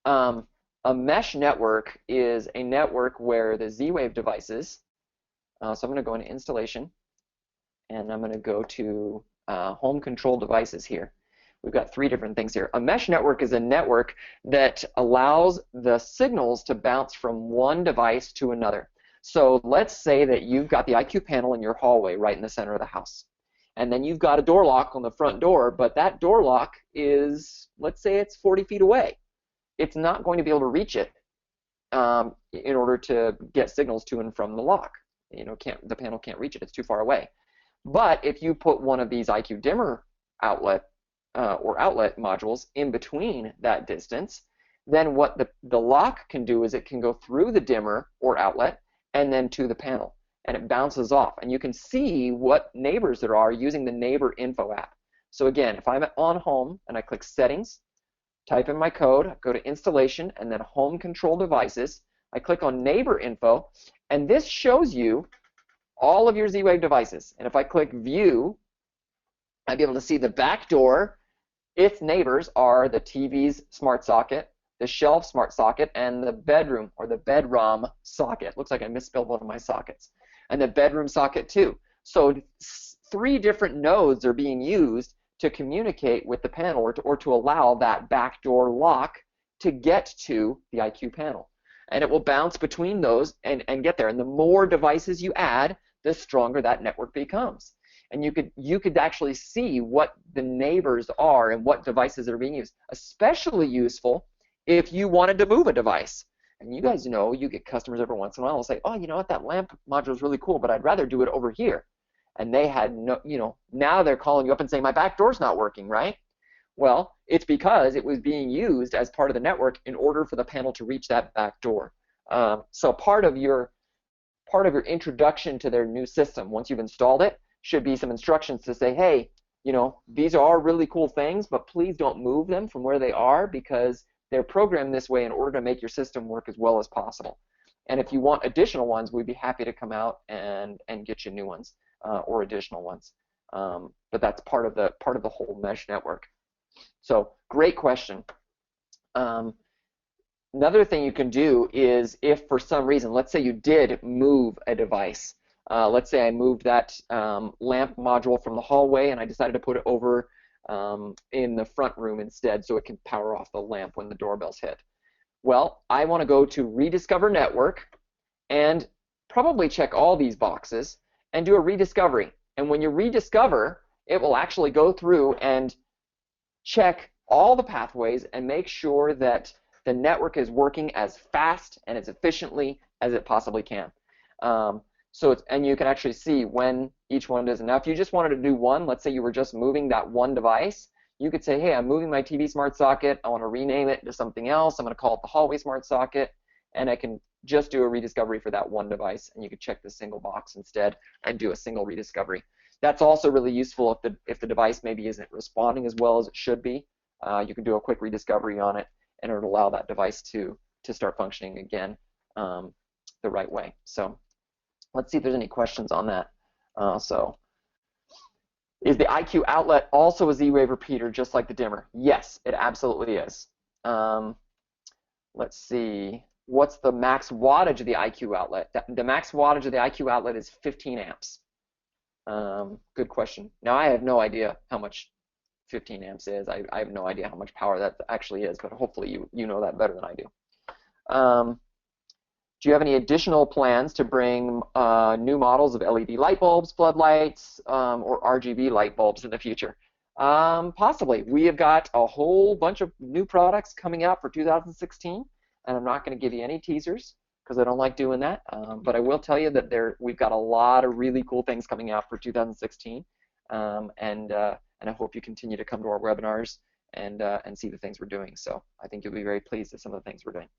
[SPEAKER 1] A mesh network is a network where the Z-Wave devices, so I'm going to go into installation, and I'm going to go to home control devices here. We've got 3 different things here. A mesh network is a network that allows the signals to bounce from one device to another. So let's say that you've got the IQ panel in your hallway right in the center of the house. And then you've got a door lock on the front door, but that door lock is, let's say it's 40 feet away. It's not going to be able to reach it in order to get signals to and from the lock. The panel can't reach it, it's too far away. But if you put one of these IQ dimmer outlet modules in between that distance, then what the lock can do is it can go through the dimmer or outlet and then to the panel, and it bounces off. And you can see what neighbors there are using the Neighbor Info app. So again, if I'm on Home and I click Settings, type in my code, go to Installation, and then Home Control Devices, I click on Neighbor Info, and this shows you all of your Z-Wave devices. And if I click View, I'd be able to see the back door. Its neighbors are the TV's smart socket, the shelf smart socket, and the bedroom or the bedroom socket. Looks like I misspelled one of my sockets. And the bedroom socket too. So 3 different nodes are being used to communicate with the panel or to allow that backdoor lock to get to the IQ panel. And it will bounce between those and get there. And the more devices you add, the stronger that network becomes. And you could actually see what the neighbors are and what devices are being used. Especially useful if you wanted to move a device. And you guys know, you get customers every once in a while who say, oh, you know what, that lamp module is really cool, but I'd rather do it over here. And they had no, now they're calling you up and saying, my back door's not working, right? Well, it's because it was being used as part of the network in order for the panel to reach that back door. So part of your introduction to their new system, once you've installed it, should be some instructions to say, hey, these are really cool things, but please don't move them from where they are because they're programmed this way in order to make your system work as well as possible. And if you want additional ones, we'd be happy to come out and get you new ones or additional ones. But that's part of the whole mesh network. So great question. Another thing you can do is if for some reason, let's say you did move a device. Let's say I moved that lamp module from the hallway and I decided to put it over in the front room instead so it can power off the lamp when the doorbell's hit. Well, I want to go to Rediscover Network and probably check all these boxes and do a rediscovery. And when you rediscover, it will actually go through and check all the pathways and make sure that the network is working as fast and as efficiently as it possibly can. And you can actually see when each one does. Now, if you just wanted to do one, let's say you were just moving that one device, you could say, hey, I'm moving my TV smart socket. I want to rename it to something else. I'm going to call it the hallway smart socket. And I can just do a rediscovery for that one device. And you could check the single box instead and do a single rediscovery. That's also really useful if the device maybe isn't responding as well as it should be. You can do a quick rediscovery on it, and it'll allow that device to start functioning again the right way. So let's see if there's any questions on that. Is the IQ outlet also a Z-Wave repeater just like the dimmer? Yes, it absolutely is. Let's see. What's the max wattage of the IQ outlet? The max wattage of the IQ outlet is 15 amps. Good question. Now, I have no idea how much 15 amps is. I have no idea how much power that actually is, but hopefully you know that better than I do. Do you have any additional plans to bring new models of LED light bulbs, floodlights, or RGB light bulbs in the future? Possibly. We have got a whole bunch of new products coming out for 2016, and I'm not going to give you any teasers because I don't like doing that. But I will tell you that we've got a lot of really cool things coming out for 2016, and I hope you continue to come to our webinars and see the things we're doing. So I think you'll be very pleased with some of the things we're doing.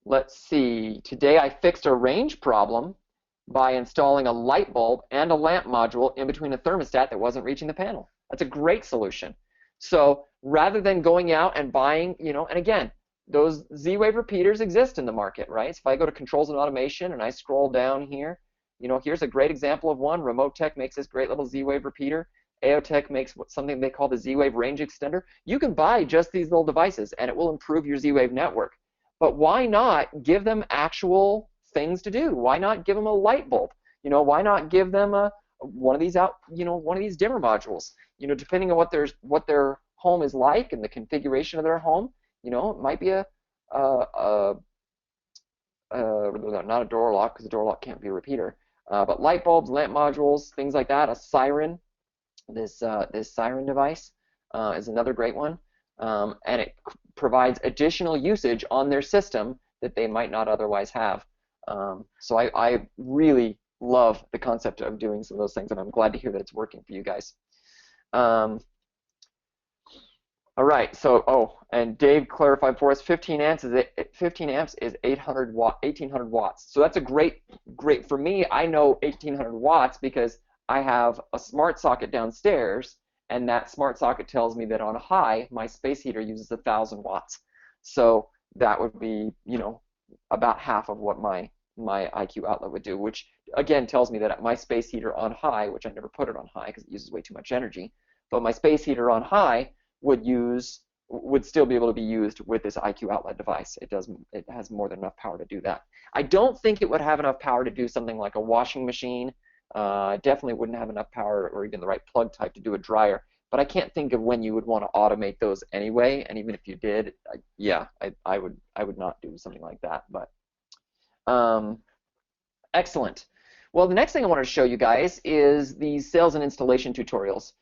[SPEAKER 1] Let's see. Today I fixed a range problem by installing a light bulb and a lamp module in between a thermostat that wasn't reaching the panel. That's a great solution. So rather than going out and buying, and again, those Z-Wave repeaters exist in the market, right? So if I go to Controls and Automation and I scroll down here, here's a great example of one. Remote Tech makes this great little Z-Wave repeater. AOTech makes something they call the Z-Wave range extender. You can buy just these little devices and it will improve your Z-Wave network. But why not give them actual things to do? Why not give them a light bulb? Why not give them one of these one of these dimmer modules? Depending on what their home is like and the configuration of their home, it might be not a door lock because a door lock can't be a repeater, but light bulbs, lamp modules, things like that. A siren, this siren device is another great one, and it provides additional usage on their system that they might not otherwise have. So I really love the concept of doing some of those things, and I'm glad to hear that it's working for you guys. All right, so and Dave clarified for us, 15 amps is 1800 watts. So that's a great for me. I know 1800 watts because I have a smart socket downstairs, and that smart socket tells me that on high, my space heater uses 1000 watts. So that would be, about half of what my IQ outlet would do, which again tells me that my space heater on high, which I never put it on high because it uses way too much energy, but my space heater on high would still be able to be used with this IQ outlet device. It has more than enough power to do that. I don't think it would have enough power to do something like a washing machine. Definitely wouldn't have enough power or even the right plug type to do a dryer, but I can't think of when you would want to automate those anyway, and even if you did, I would not do something like that. But excellent. Well, the next thing I want to show you guys is these sales and installation tutorials.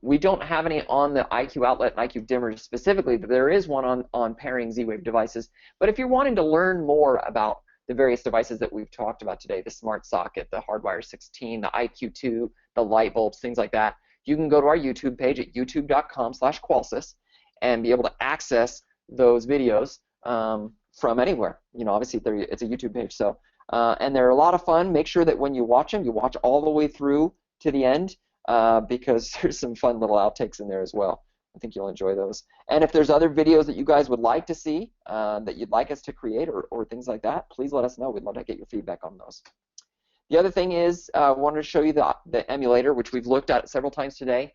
[SPEAKER 1] We don't have any on the IQ outlet and IQ dimmer specifically, but there is one on pairing Z-Wave devices. But if you're wanting to learn more about the various devices that we've talked about today, the smart socket, the hardwire 16, the IQ2, the light bulbs, things like that, you can go to our YouTube page at youtube.com/Qolsys and be able to access those videos from anywhere. Obviously it's a YouTube page, so and they're a lot of fun. Make sure that when you watch them, you watch all the way through to the end because there's some fun little outtakes in there as well. I think you'll enjoy those. And if there's other videos that you guys would like to see that you'd like us to create or things like that, please let us know. We'd love to get your feedback on those. The other thing is I wanted to show you the emulator, which we've looked at several times today.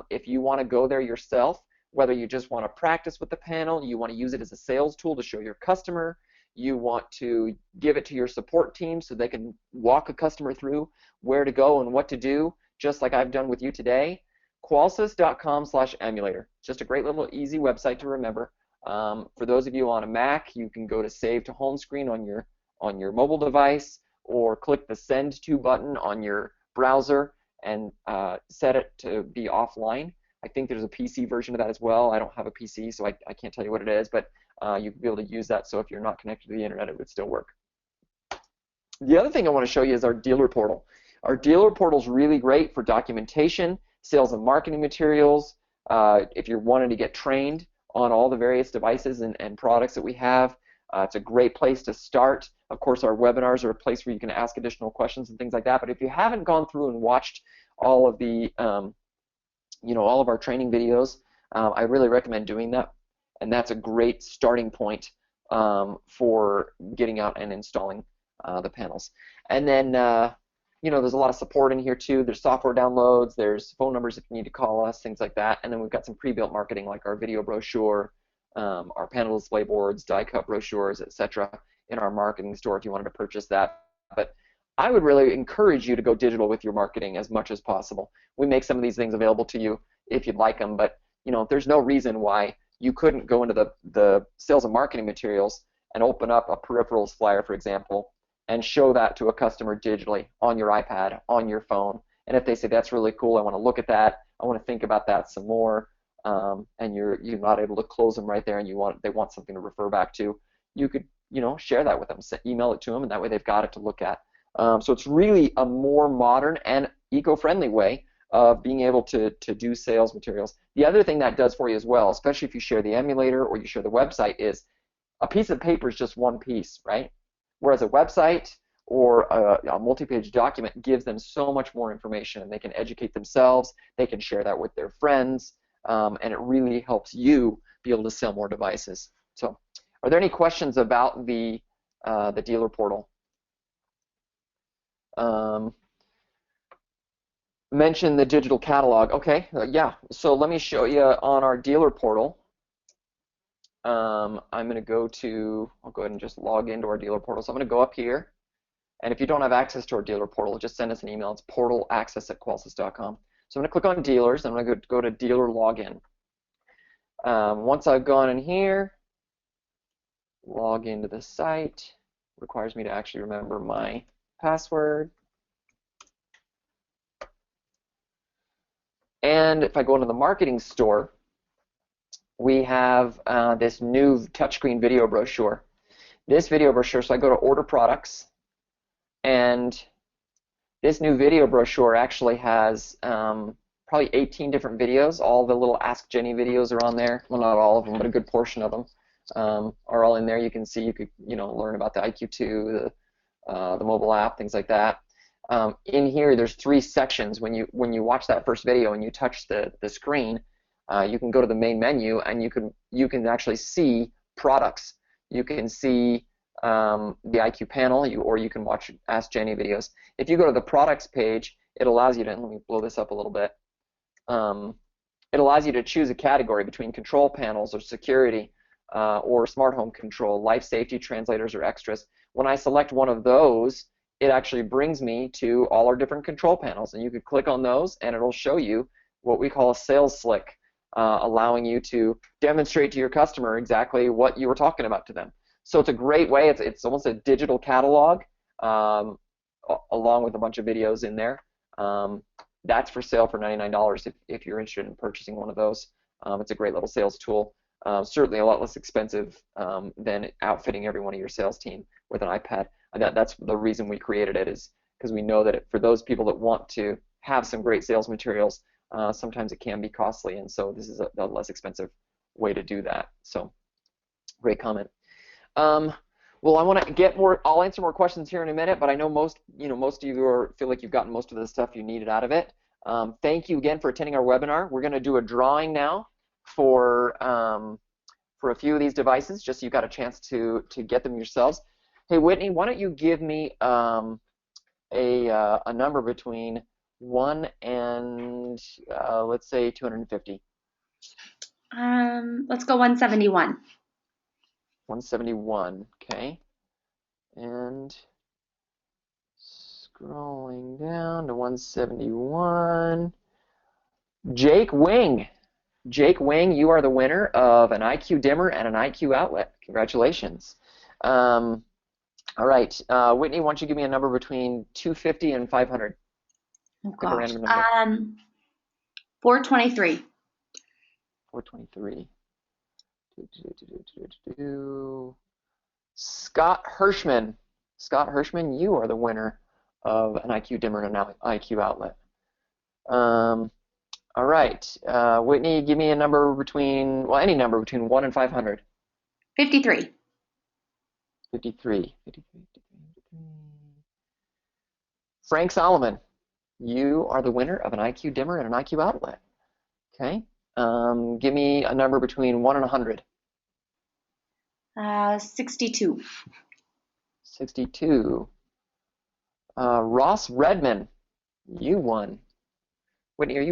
[SPEAKER 1] If you want to go there yourself, whether you just want to practice with the panel, you want to use it as a sales tool to show your customer, you want to give it to your support team so they can walk a customer through where to go and what to do, just like I've done with you today, Qolsys.com/emulator. Just a great little easy website to remember. For those of you on a Mac, you can go to Save to Home Screen on your mobile device, or click the Send To button on your browser and set it to be offline. I think there's a PC version of that as well. I don't have a PC, so I can't tell you what it is, but you'd be able to use that, so if you're not connected to the internet, it would still work. The other thing I want to show you is our dealer portal. Our dealer portal is really great for documentation, sales and marketing materials. If you're wanting to get trained on all the various devices and products that we have, it's a great place to start. Of course, our webinars are a place where you can ask additional questions and things like that. But if you haven't gone through and watched all of the, all of our training videos, I really recommend doing that. And that's a great starting point for getting out and installing the panels. And then, there's a lot of support in here too. There's software downloads, there's phone numbers if you need to call us, things like that. And then we've got some pre-built marketing like our video brochure, our panel display boards, die cut brochures, etc. in our marketing store if you wanted to purchase that. But I would really encourage you to go digital with your marketing as much as possible. We make some of these things available to you if you'd like them, but there's no reason why you couldn't go into the sales and marketing materials and open up a peripherals flyer, for example, and show that to a customer digitally on your iPad, on your phone. And if they say, that's really cool, I want to look at that, I want to think about that some more, and you're not able to close them right there and they want something to refer back to, you could share that with them, email it to them, and that way they've got it to look at. So it's really a more modern and eco-friendly way of being able to do sales materials. The other thing that does for you as well, especially if you share the emulator or you share the website, is a piece of paper is just one piece, right? Whereas a website or a multi-page document gives them so much more information, and they can educate themselves, they can share that with their friends, and it really helps you be able to sell more devices. So, are there any questions about the dealer portal? Mention the digital catalog. Okay, yeah. So let me show you on our dealer portal. I'm going to I'll go ahead and just log into our dealer portal. So I'm going to go up here, and if you don't have access to our dealer portal, just send us an email. It's portalaccess@qolsys.com. So I'm going to click on dealers. I'm going to go to dealer login. Once I've gone in here, log into the site. Requires me to actually remember my password. And if I go into the marketing store, we have this new touchscreen video brochure. This video brochure, so I go to order products, and this new video brochure actually has probably 18 different videos. All the little Ask Jenny videos are on there. Well, not all of them, but a good portion of them are all in there. You can see, you could learn about the IQ2, the mobile app, things like that. In here, there's 3 sections. When you watch that first video and you touch the screen, you can go to the main menu, and you can actually see products. You can see the IQ panel, or you can watch Ask Jenny videos. If you go to the products page, it allows you to, let me blow this up a little bit. It allows you to choose a category between control panels or security or smart home control, life safety, translators, or extras. When I select one of those, it actually brings me to all our different control panels, and you could click on those, and it'll show you what we call a sales slick, allowing you to demonstrate to your customer exactly what you were talking about to them. So it's a great way. It's almost a digital catalog along with a bunch of videos in there. That's for sale for $99 if you're interested in purchasing one of those. It's a great little sales tool. Certainly a lot less expensive than outfitting every one of your sales team with an iPad. That's the reason we created it, is because we know that for those people that want to have some great sales materials, sometimes it can be costly, and so this is a less expensive way to do that. So, great comment. Well, I want to get more. I'll answer more questions here in a minute, but I know most of you feel like you've gotten most of the stuff you needed out of it. Thank you again for attending our webinar. We're going to do a drawing now for a few of these devices, just so you've got a chance to get them yourselves. Hey, Whitney, why don't you give me a number between 1 and let's say 250.
[SPEAKER 2] Let's go 171.
[SPEAKER 1] 171, okay. And scrolling down to 171. Jake Wing. Jake Wing, you are the winner of an IQ dimmer and an IQ outlet. Congratulations. All right, Whitney, why don't you give me a number between 250 and 500?
[SPEAKER 2] Oh gosh. 423.
[SPEAKER 1] 423. Scott Hirschman. Scott Hirschman, you are the winner of an IQ dimmer and an IQ outlet. All right, Whitney, give me a number between, well, any number between 1 and 500.
[SPEAKER 2] 53.
[SPEAKER 1] 53. 53. Frank Solomon, you are the winner of an IQ dimmer and an IQ outlet. Okay. Give me a number between 1 and 100.
[SPEAKER 2] 62.
[SPEAKER 1] 62. Ross Redman, you won. Whitney, are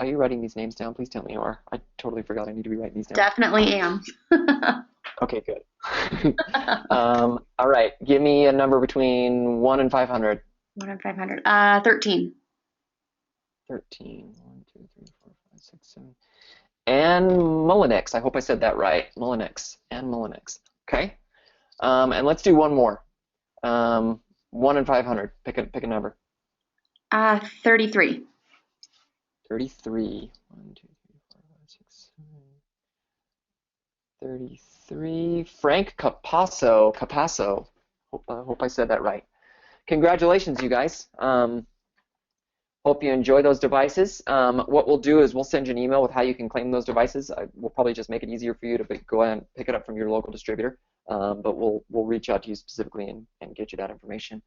[SPEAKER 1] you writing these names down? Please tell me you are. I totally forgot I need to be writing these down.
[SPEAKER 2] Definitely am.
[SPEAKER 1] Okay, good. All right, give me a number between 1 and 500.
[SPEAKER 2] 1 and 500. 13.
[SPEAKER 1] 13. 1, 2, 3, 4, 5, 6, 7. And Mullinix. I hope I said that right. Mullinix. And Mullinix. Okay. And let's do one more. 1 and 500. Pick a number.
[SPEAKER 2] 33.
[SPEAKER 1] 33. 1, 2, 3, 4, 5, 6, 7. 33. Frank Capasso. Hope I said that right. Congratulations, you guys. Hope you enjoy those devices. What we'll do is we'll send you an email with how you can claim those devices. We'll probably just make it easier for you to go ahead and pick it up from your local distributor. But we'll reach out to you specifically and get you that information.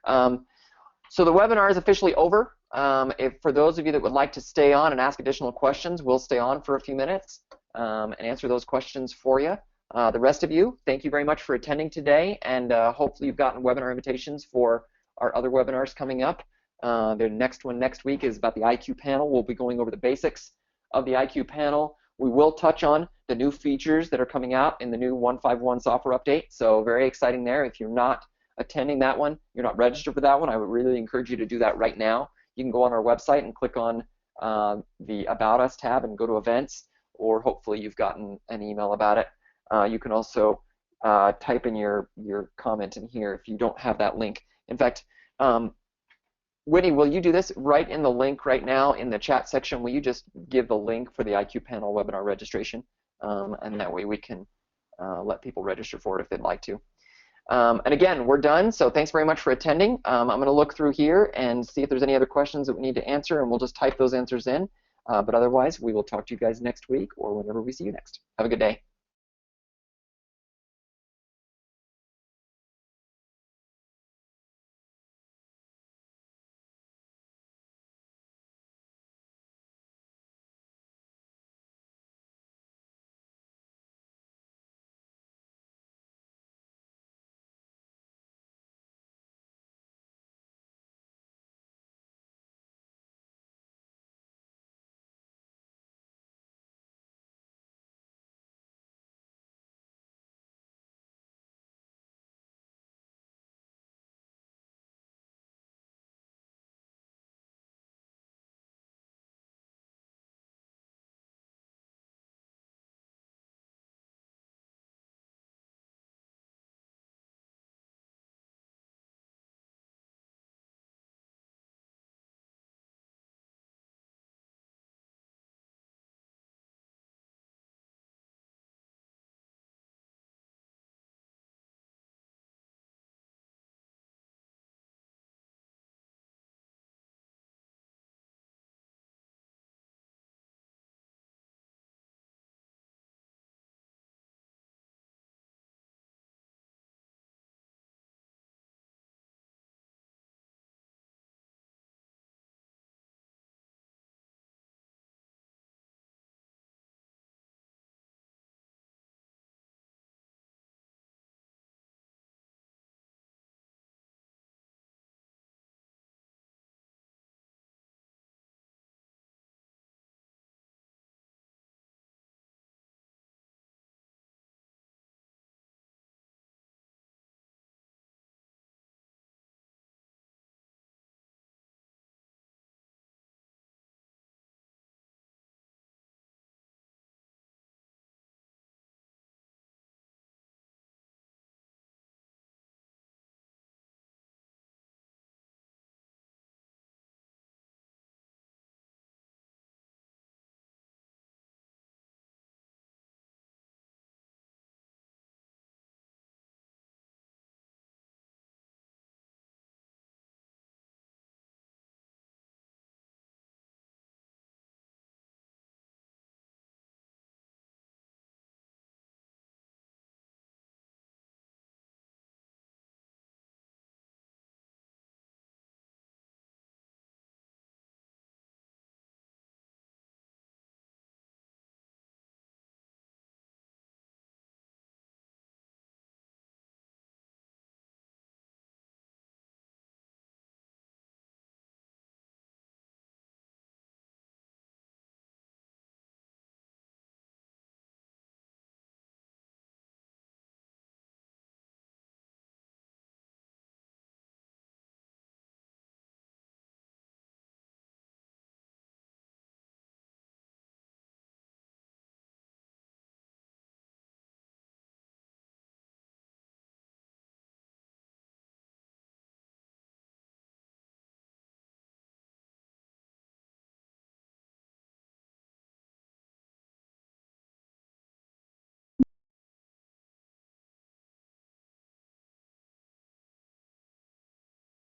[SPEAKER 1] So the webinar is officially over. For those of you that would like to stay on and ask additional questions, we'll stay on for a few minutes and answer those questions for you. The rest of you, thank you very much for attending today, and hopefully you've gotten webinar invitations for our other webinars coming up. The next one next week is about the IQ panel. We'll be going over the basics of the IQ panel. We will touch on the new features that are coming out in the new 151 software update, so very exciting there. If you're not attending that one, you're not registered for that one, I would really encourage you to do that right now. You can go on our website and click on the About Us tab and go to Events, or hopefully you've gotten an email about it. You can also type in your comment in here if you don't have that link. In fact, Whitney, will you do this? Right in the link right now in the chat section, will you just give the link for the IQ panel webinar registration? And that way we can let people register for it if they'd like to. And again, we're done, so thanks very much for attending. I'm going to look through here and see if there's any other questions that we need to answer, and we'll just type those answers in. But otherwise, we will talk to you guys next week or whenever we see you next. Have a good day.